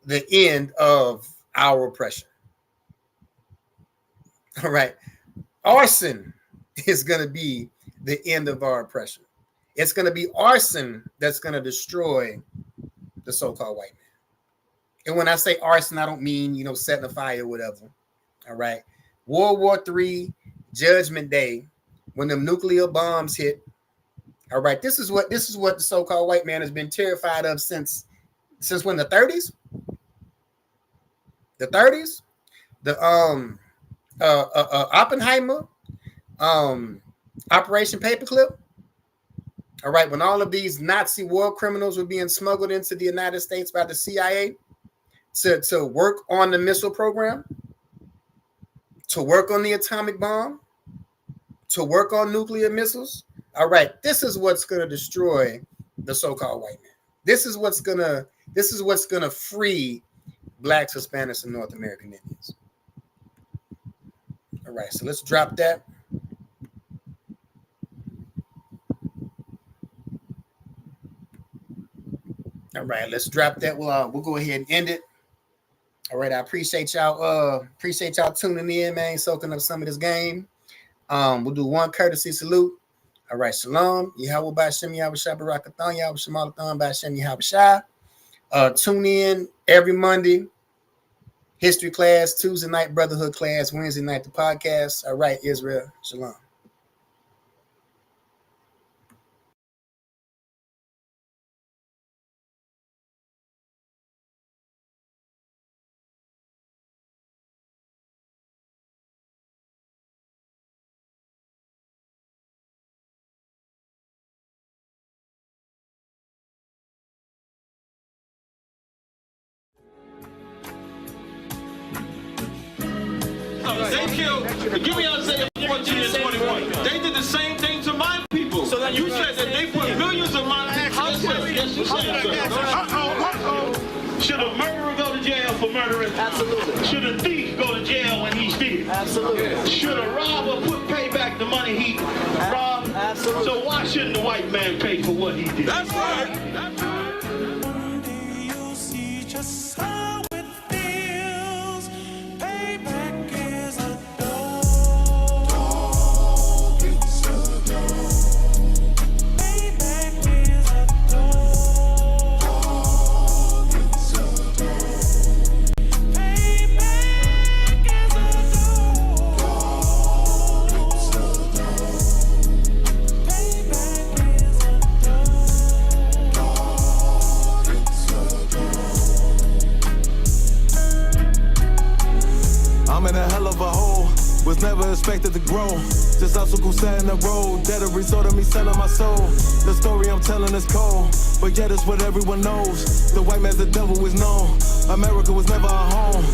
the end of our oppression. All right. Arson is going to be the end of our oppression. It's going to be arson that's going to destroy the so-called white man. And when I say arson, I don't mean, setting a fire or whatever. All right. World War III, Judgment Day, when them nuclear bombs hit. All right. This is what the so-called white man has been terrified of since when? The 30s? The 30s? The Oppenheimer, Operation Paperclip. All right, when all of these Nazi war criminals were being smuggled into the United States by the CIA to work on the missile program, to work on the atomic bomb, to work on nuclear missiles. All right, this is what's going to destroy the so-called white man. This is what's gonna free Blacks, Hispanics, and North American Indians. All right, so let's drop that. All right, let's drop that. We'll go ahead and end it. All right, I appreciate y'all tuning in, man, soaking up some of this game. We'll do one courtesy salute. All right, shalom. Yahweh B'Shem Yahweh Shabbarakathon Yahweh Shemalathon B'Shem Yahweh Shah. Tune in every Monday. History class, Tuesday night brotherhood class, Wednesday night the podcast. All right, Israel, shalom. They killed, give me Isaiah 14 and 21. They did the same thing to my people. So then you said that they put millions of my houses. Yes, you said so. Should a murderer go to jail for murdering? Absolutely. Should a thief go to jail when he steals? Absolutely. Should a robber pay back the money he robbed? Absolutely. So why shouldn't the white man pay for what he did? That's right. That's right. One day you'll see just how it feels. Payback is a dog. It's a dog. Payback is a dog. It's a dog. Payback is a dog. It's a dog. Payback is a I'm in a hell of a hole, was never expected to grow. Just obstacle set in the road, that a result of me selling my soul. The story I'm telling is cold, but yet it's what everyone knows. The white man's the devil is known. America was never our home.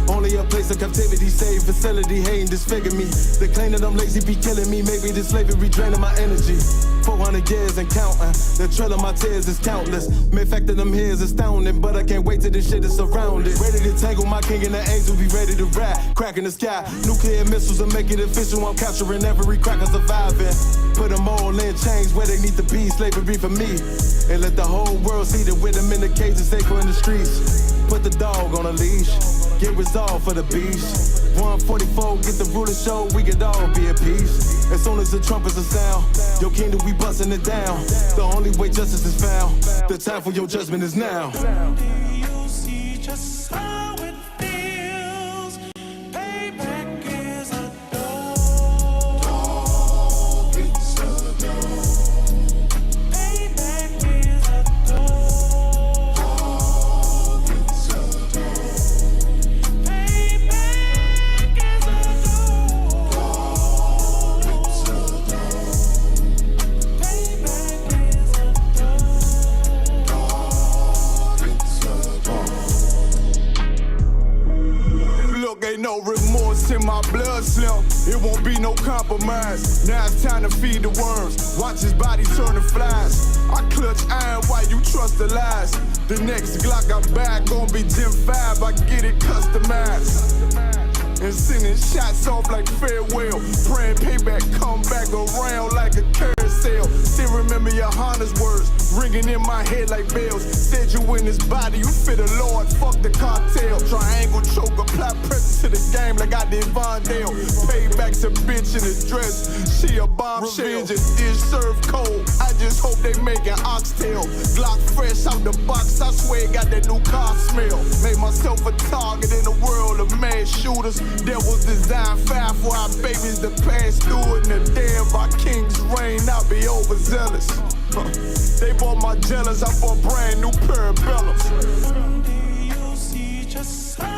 Only a place of captivity, safe facility, hating disfigure me. They claim that I'm lazy, be killing me. Maybe this slavery draining my energy. 400 years and counting. The trail of my tears is countless. May fact of them here is astounding, but I can't wait till this shit is surrounded. Ready to tangle my king and the angel, be ready to rap. Crack in the sky, nuclear missiles will make it official. I'm capturing every cracker surviving. Put them all in chains where they need to be. Slavery for me. And let the whole world see that with them in the cages, safer in the streets. Put the dog on a leash. Get resolved for the beast. 144, get the ruler show, we could all be at peace. As soon as the trumpets are sound, your kingdom, we busting it down. The only way justice is found, the time for your judgment is now. You'll see just how it feels. Payback is a dog. It's a dog. Payback is a dog. It's a dog. Payback is a dog. It's a dog. Payback is a Look, ain't no remorse in my blood slim. It won't be no compromise. Now it's time to feed the worms. Watch his body turn to flies. I clutch iron while you trust the lies. The next Glock I buy gon' be Gen 5. I get it customized. and sending shots off like farewell. Praying payback come back around like a carousel. Still remember your Honda's words ringing in my head like bells. Said you in this body, you fit the Lord, fuck the cartel. Triangle choke, apply pressure to the game like I did Von Dale. Payback's a bitch in a dress, she a bombshell. Revenge is dish served cold, I just hope they making oxtail. Glock fresh out the box, I swear it got that new car smell. Made myself a target in a world of mad shooters. Devils design fire for our babies to pass through. In the day of our king's reign, I'll be overzealous. They bought my jealous, I bought brand new parabellums. Someday you'll see just how